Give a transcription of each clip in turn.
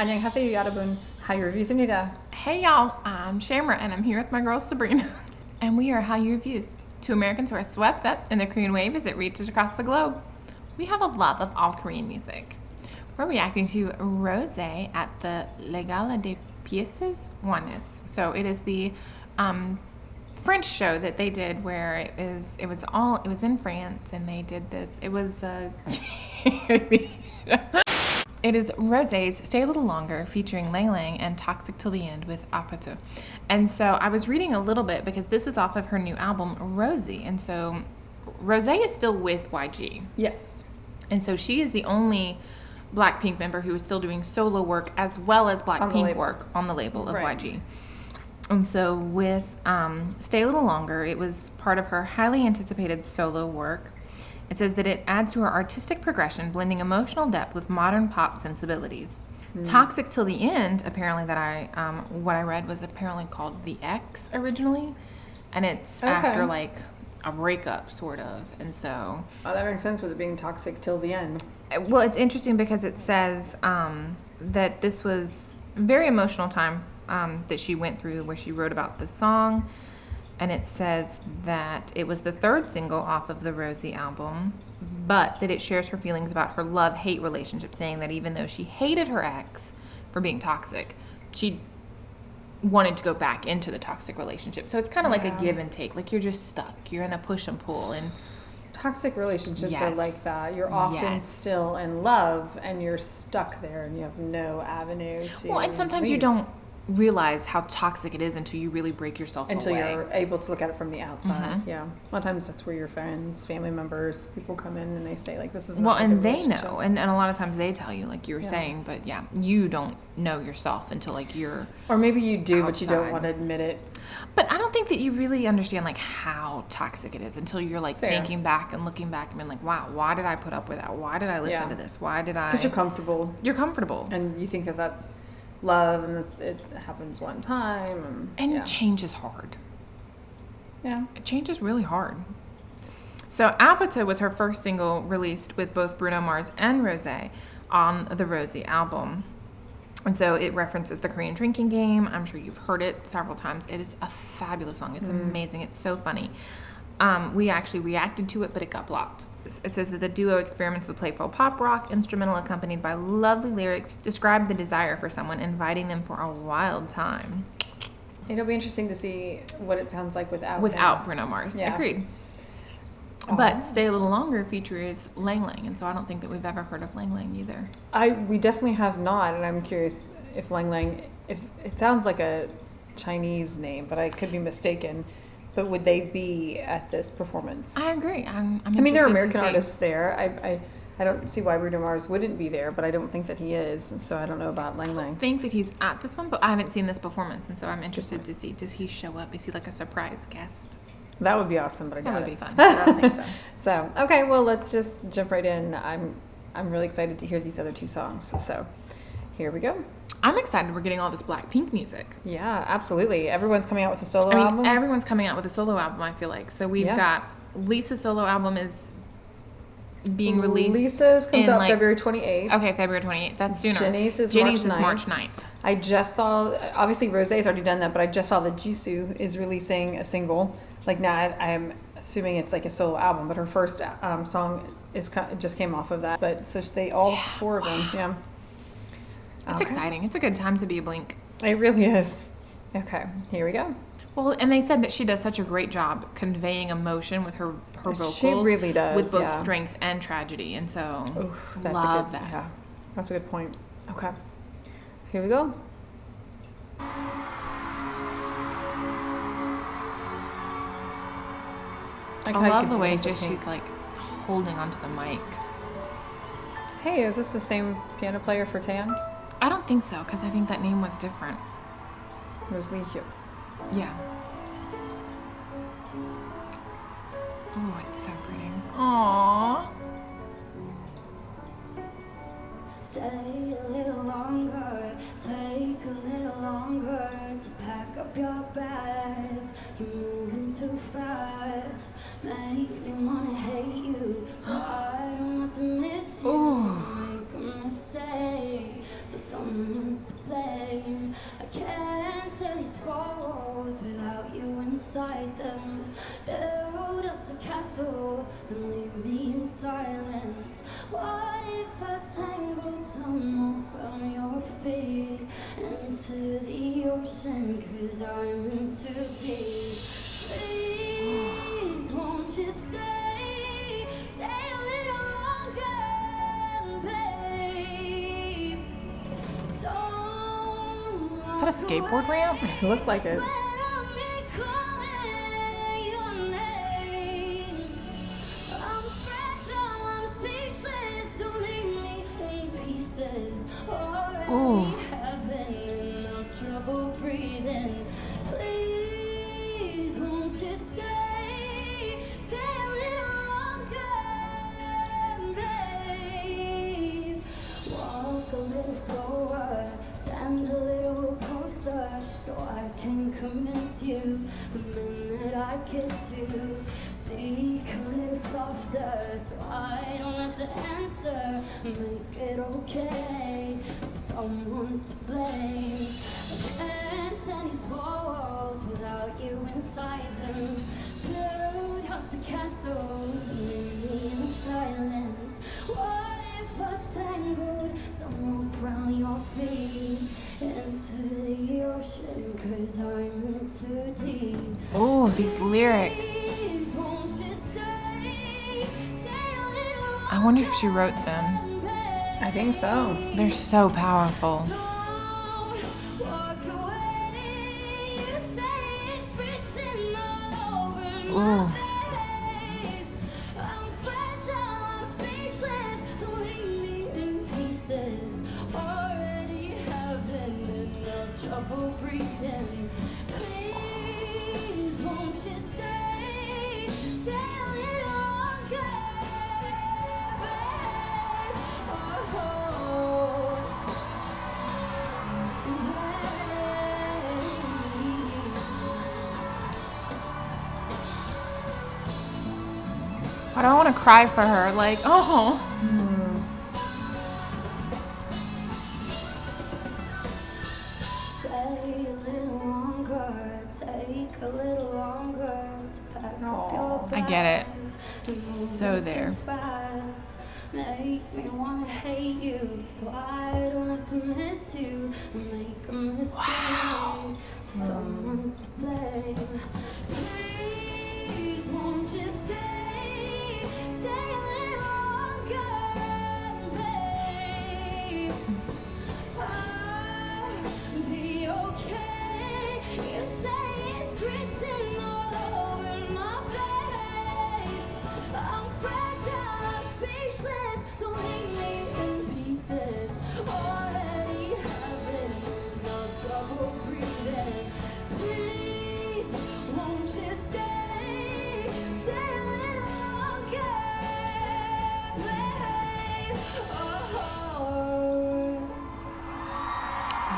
안녕하세요 여러분. Hallyu Reviews입니다. Hey y'all, I'm Shamra and I'm here with my girl Sabrina. And we are Hallyu Reviews, two Americans who are swept up in the Korean wave as it reaches across the globe. We have a love of all Korean music. We're reacting to Rosé at the Gala de Pièces Jaunes. So it is the French show that they did where it was in France and they did this. It was It is Rosé's Stay a Little Longer featuring Lang Lang and Toxic Till the End with APT. And so I was reading a little bit because this is off of her new album, Rosé. And so Rosé is still with YG. Yes. And so she is the only Blackpink member who is still doing solo work as well as Blackpink work on the label of YG. And so with Stay a Little Longer, it was part of her highly anticipated solo work. It says that it adds to her artistic progression, blending emotional depth with modern pop sensibilities. Toxic Till the End, apparently what I read was apparently called The X originally. And it's after like a breakup, sort of. And so... Oh, that makes sense with it being toxic till the end. Well, it's interesting because it says that this was a very emotional time that she went through where she wrote about the song. And it says that it was the third single off of the Rosé album, but that it shares her feelings about her love-hate relationship, saying that even though she hated her ex for being toxic, she wanted to go back into the toxic relationship. So it's kind of like a give and take. Like you're just stuck. You're in a push and pull. And toxic relationships are like that. You're often still in love and you're stuck there and you have no avenue to Well, and sometimes you don't realize how toxic it is until you really break yourself until away. You're able to look at it from the outside. Yeah, a lot of times that's where your friends, family members, people come in and they say like, this is not and they know, and a lot of times they tell you, like you were saying, but you don't know yourself until like you're, or maybe you do outside. but you don't want to admit it. But I don't think that you really understand like how toxic it is until you're like thinking back and looking back and being like, wow, why did I put up with that? Why did I listen to this? Why did I? Because you're comfortable and you think that that's love and it happens one time and change is hard. Change is really hard. So APT was her first single released with both Bruno Mars and Rosé on the Rosé album, and so it references the Korean drinking game. I'm sure you've heard it several times. It is a fabulous song. It's amazing. It's so funny. We actually reacted to it, but it got blocked. It says that the duo experiments with playful pop rock, instrumental accompanied by lovely lyrics, describe the desire for someone, inviting them for a wild time. It'll be interesting to see what it sounds like without Bruno Mars. Agreed. But Stay a Little Longer features Lang Lang, and so I don't think that we've ever heard of Lang Lang either. We definitely have not, and I'm curious if Lang Lang, if it sounds like a Chinese name, but I could be mistaken. But would they be at this performance? I agree. I mean, there are American artists there. I don't see why Bruno Mars wouldn't be there, but I don't think that he is. So I don't know about Lang Lang. I don't think that he's at this one, but I haven't seen this performance, and so I'm interested to see. Does he show up? Is he like a surprise guest? That would be awesome, but that would be fun. I don't think so. So okay, well, let's just jump right in. I'm really excited to hear these other two songs. So here we go. I'm excited we're getting all this Blackpink music. Yeah, absolutely. Everyone's coming out with a solo album. Everyone's coming out with a solo album, I feel like. So we've got Lisa's solo album is being released. Lisa's comes out February 28th. Okay, February 28th. That's sooner. Jenny's is March 9th. I just saw, obviously Rosé's already done that, but I just saw that Jisoo is releasing a single. Like now I'm assuming it's like a solo album, but her first song just came off of that. But so they all four of them, It's exciting. It's a good time to be a Blink. It really is. Okay, here we go. Well, and they said that she does such a great job conveying emotion with her vocals. She really does. With both strength and tragedy. And so, love that. Yeah, that's a good point. Okay, here we go. I love the way she's like holding onto the mic. Hey, is this the same piano player for Taeyang? I don't think so, because I think that name was different. It was Lee Hyo. Yeah. Oh, it's so pretty. Aww. Stay a little longer, take a little longer to pack up your bags. You're moving too fast, make me wanna hate you, so I don't have to miss you. Make a mistake, so someone inside them. Build us a castle and leave me in silence. What if I tangled some around your feet into the ocean, 'cause I'm in too deep. Please, won't you stay a little longer, babe? Don't. Is that a skateboard ramp? It looks like it. Ooh. Having enough trouble breathing. Please, won't you stay a little longer, babe? Walk a little slower, stand a little closer, so I can convince you the minute I kiss you. Speak a little softer, so I don't have to answer. Make it okay, so someone's to blame. I can't stand these walls without you inside them. Build us a castle in the silence. What if I tangled some rope around your feet into the ocean, 'cause I'm in too deep. Oh, these lyrics. I wonder if she wrote them. I think so. They're so powerful. Ooh. Trouble breathing. Please, won't you stay a little longer, babe? I don't want to cry for her. Like, oh. Take a little longer to pack up your bags. I get it. So there. Make me wanna hate you, so I don't have to miss you. Make a mistake, so someone's to blame. Please, won't you stay a little longer, babe? I'll be okay. You say it's written all over my face. I'm fragile, I'm speechless. Don't leave me in pieces. Already having no trouble breathing. Please, won't you stay a little longer, babe?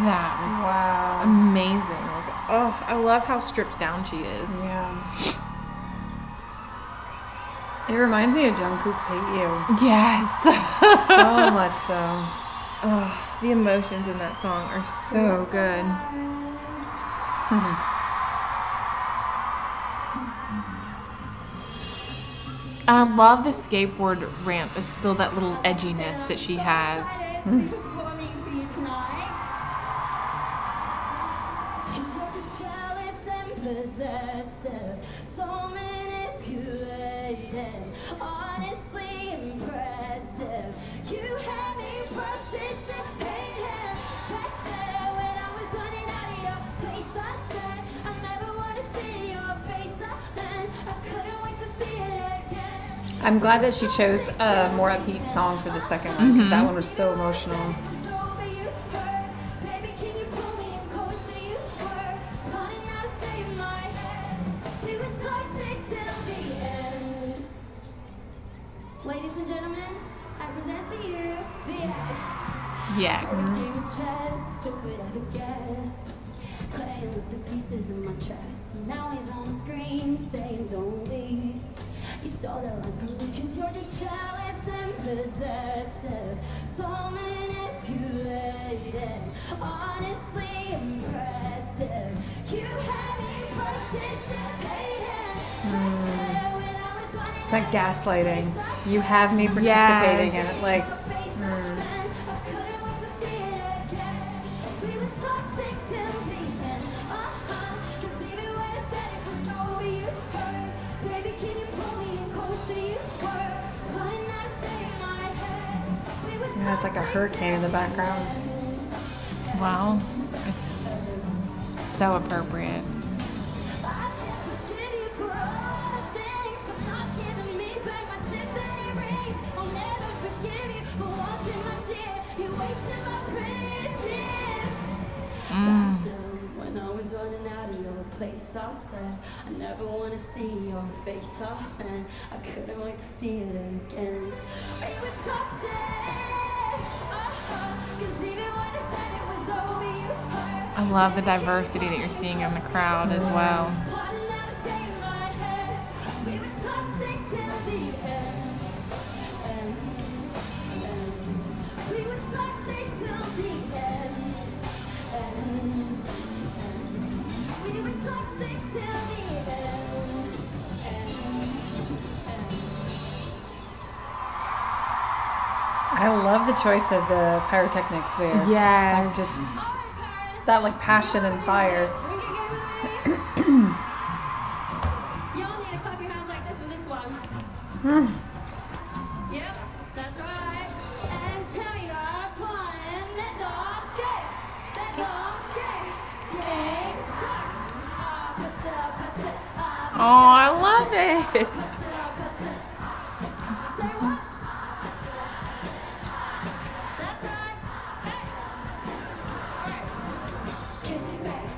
That was Wow. amazing. Like, oh, I love how stripped down she is. Yeah. It reminds me of Jungkook's Hate You. Yes. So much so. Oh, the emotions in that song are so good. I love the skateboard ramp. It's still that little edginess that she has. So manipulated, honestly impressive. You had me participating back there when I was running out of your place. I said I never want to see your face again. I couldn't wait to see it again. I'm glad that she chose a more upbeat song for the second one, because that one was so emotional. Ladies and gentlemen, I present to you the X. Yes. This game is chess, who would ever guess? Playing with the pieces in my chest. Now he's on the screen saying don't leave. You stole that line from me 'cause you're just jealous and possessive. So manipulated, honestly impressive. You had me It's like gaslighting. You have me participating in it. Like, yeah, it's like a hurricane in the background. Wow. It's so appropriate. When I was running out of your place, I said I never want to see your face, and I couldn't wait to see it again. We were toxic, 'cause even when I said it was over, you hurt. I love the diversity that you're seeing in the crowd as well. We were toxic till the end. We were toxic till the end. We were toxic till the end. I love the choice of the pyrotechnics there. Yes. Like just that like passion and fire. Y'all need to clap your hands like this for this one. Yep, that's right. And tell your twine that Oh, I love it. That's right.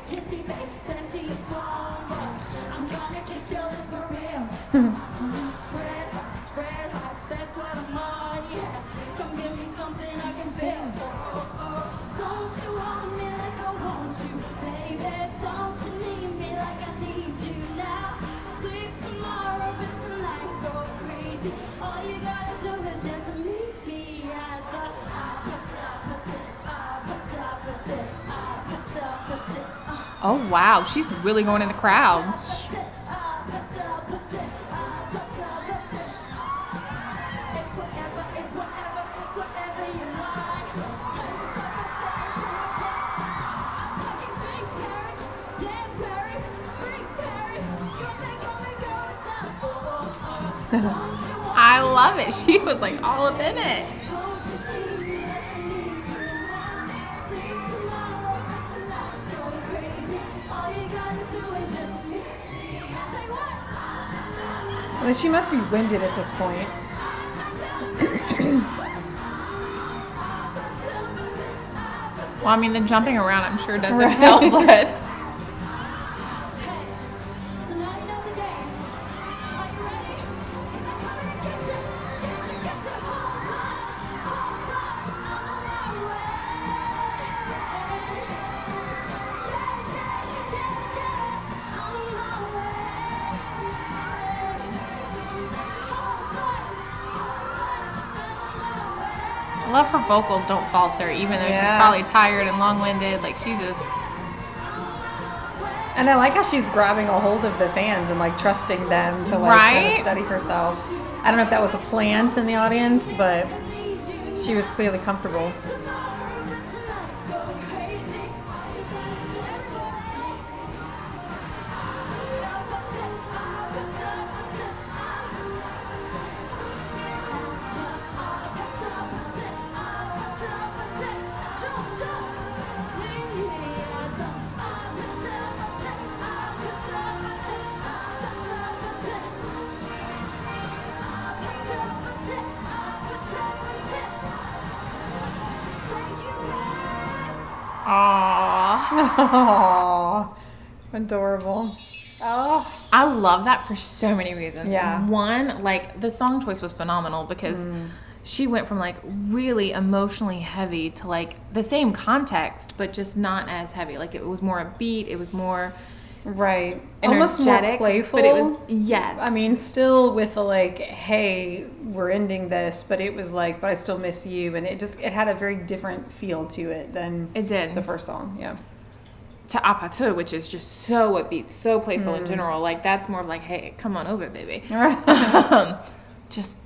Kissy face, send to your phone. I'm trying to kiss your lips for real. Red hearts, that's what I'm on, yeah. Come give me something I can feel. Don't you want me like I want you, baby? Don't you need me like I need you now? Sleep tomorrow, but tonight go crazy. All you gotta do is just meet me at the Oh, wow. She's really going in the crowd. I love it. She was like all up in it. I mean, she must be winded at this point. Well, I mean, the jumping around, I'm sure doesn't help, but... I love her vocals don't falter, even though she's probably tired and long-winded. Like, she just... And I like how she's grabbing a hold of the fans and, like, trusting them to, like, kind of steady herself. I don't know if that was a plant in the audience, but she was clearly comfortable. Aww. Adorable. Oh. I love that for so many reasons. Yeah. One, like, the song choice was phenomenal because she went from, like, really emotionally heavy to, like, the same context, but just not as heavy. Like, it was more upbeat. It was more... Right. Almost more playful. But it was, yes. I mean, still with the, like, hey, we're ending this, but it was like, but I still miss you. And it had a very different feel to it than it did. The first song. Yeah. to APT, which is just so upbeat, so playful in general. Like, that's more of like, hey, come on over, baby. Just,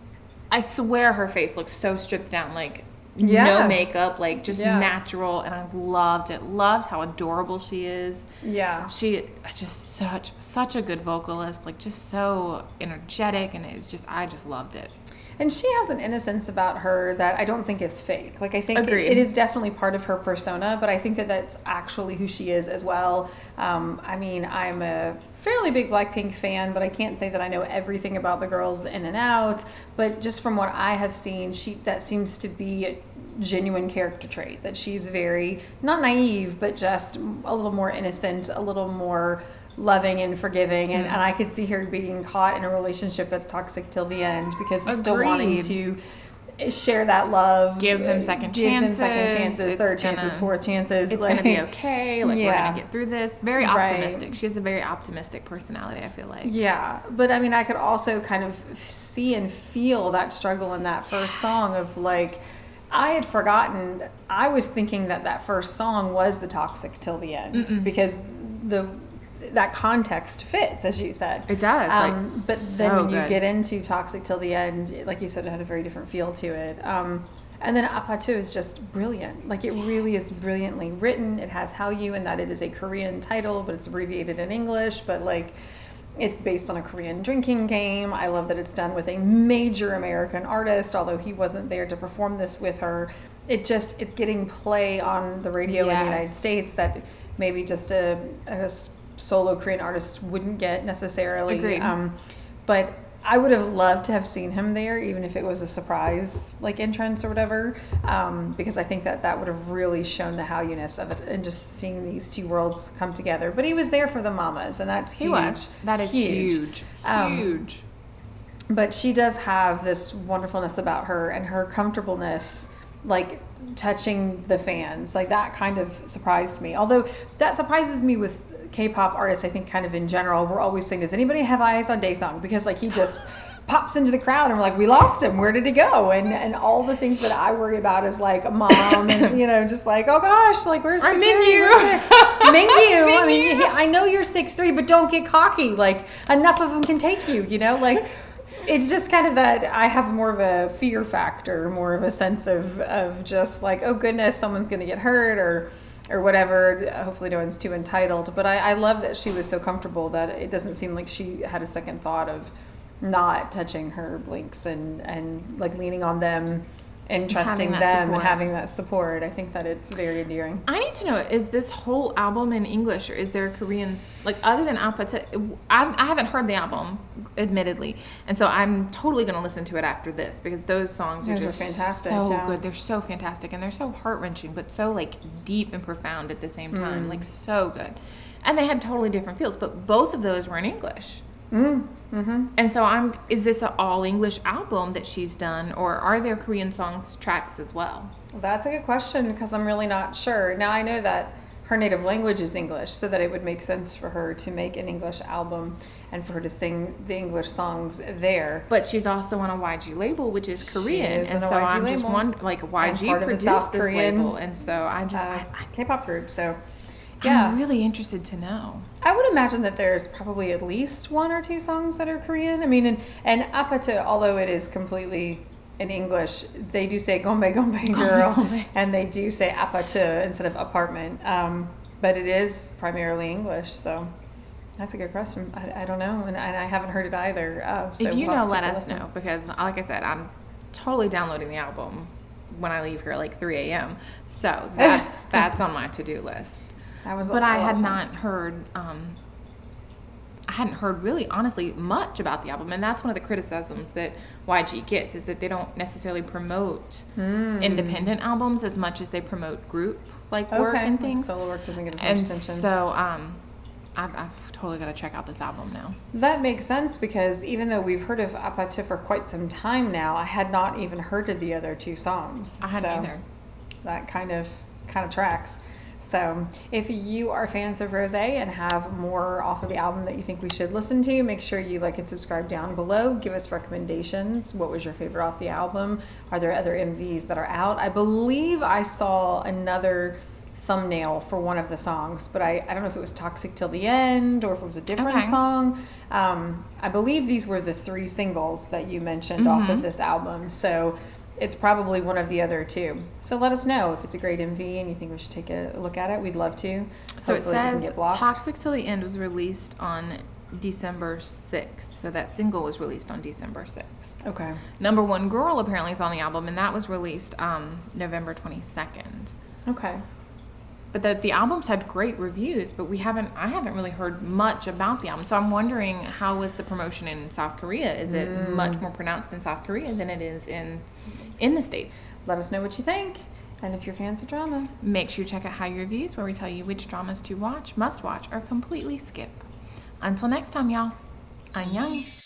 I swear her face looks so stripped down, like, no makeup, like, just natural, and I loved it. Loved how adorable she is. Yeah. She just such a good vocalist, like, just so energetic, and it's just, I just loved it. And she has an innocence about her that I don't think is fake. Like, I think it is definitely part of her persona, but I think that that's actually who she is as well. I mean, I'm a fairly big Blackpink fan, but I can't say that I know everything about the girls in and out. But just from what I have seen, that seems to be a genuine character trait, that she's very, not naive, but just a little more innocent, a little more loving and forgiving, and I could see her being caught in a relationship that's toxic till the end, because still wanting to share that love, give them second chances, third chances, fourth chances. It's gonna be okay. Like, we're gonna get through this. Very optimistic. She has a very optimistic personality, I feel like. Yeah, but I mean, I could also kind of see and feel that struggle in that first song of like, I had forgotten. I was thinking that first song was the toxic till the end because that context fits, as you said. It does. But then when you get into Toxic Till the End, like you said, it had a very different feel to it. And then APT is just brilliant. Like, it really is brilliantly written. It has Hallyu in that it is a Korean title, but it's abbreviated in English. But, like, it's based on a Korean drinking game. I love that it's done with a major American artist, although he wasn't there to perform this with her. It's getting play on the radio in the United States that maybe just a solo Korean artist wouldn't get necessarily. Agreed. But I would have loved to have seen him there, even if it was a surprise, like, entrance or whatever, because I think that would have really shown the Hallyu-ness of it, and just seeing these two worlds come together. But he was there for the mamas, and that's huge. He was. That is huge. Huge. But she does have this wonderfulness about her, and her comfortableness, like, touching the fans. Like, that kind of surprised me. Although that surprises me with K-pop artists, I think, kind of in general. We're always saying, does anybody have eyes on Daesung? Because, like, he just pops into the crowd and we're like, we lost him. Where did he go? And all the things that I worry about is, like, a mom and, you know, just like, oh gosh, like, where's Mingyu? Mingyu. I mean, I know you're 6'3", but don't get cocky. Like, enough of them can take you, you know? Like, it's just kind of that I have more of a fear factor, more of a sense of just like, oh goodness, someone's going to get hurt or whatever. Hopefully no one's too entitled. But I love that she was so comfortable that it doesn't seem like she had a second thought of not touching her blinks and like leaning on them and trusting them and having that support. I think that it's very endearing. I need to know, is this whole album in English, or is there a Korean, like, other than APT? I haven't heard the album, admittedly, and so I'm totally going to listen to it after this, because those songs are just fantastic, so good. They're so fantastic, and they're so heart-wrenching, but so, like, deep and profound at the same time. Like, so good. And they had totally different feels, but both of those were in English. Mm-hmm. And so is this an all English album that she's done, or are there Korean tracks as well? That's a good question, because I'm really not sure. Now, I know that her native language is English, so that it would make sense for her to make an English album and for her to sing the English songs there. But she's also on a YG label, which is Korean, and so I'm just wondering, like, YG produced this label, and so I K-pop group, so. Yeah. I'm really interested to know. I would imagine that there's probably at least one or two songs that are Korean. I mean, and APT, although it is completely in English, they do say gombe gombe girl, and they do say APT instead of apartment. But it is primarily English, so that's a good question. I don't know, and I haven't heard it either. So if you know, let us know, because like I said, I'm totally downloading the album when I leave here at like 3 a.m. So that's on my to-do list. But I had not heard, I hadn't heard really, honestly, much about the album. And that's one of the criticisms that YG gets, is that they don't necessarily promote independent albums as much as they promote group work and things. Like solo work doesn't get as much attention. So I've totally got to check out this album now. That makes sense, because even though we've heard of APT for quite some time now, I had not even heard of the other two songs. I hadn't either. That kind of tracks. So if you are fans of Rosé and have more off of the album that you think we should listen to, make sure you like and subscribe down below. Give us recommendations. What was your favorite off the album? Are there other MVs that are out? I believe I saw another thumbnail for one of the songs, but I don't know if it was Toxic Till the End or if it was a different Okay. song. I believe these were the 3 singles that you mentioned off of this album, so it's probably one of the other 2. So let us know if it's a great MV and you think we should take a look at it. We'd love to. So Hopefully it doesn't says get blocked. Toxic Till the End was released on December 6th. So that single was released on December 6th. Okay. Number One Girl apparently is on the album, and that was released November 22nd. Okay. But the albums had great reviews, but I haven't really heard much about the album. So I'm wondering, how was the promotion in South Korea? Is it much more pronounced in South Korea than it is in the States? Let us know what you think. And if you're fans of drama, Make sure you check out Hallyu Reviews, where we tell you which dramas to watch, must watch, or completely skip. Until next time, y'all. Annyeong.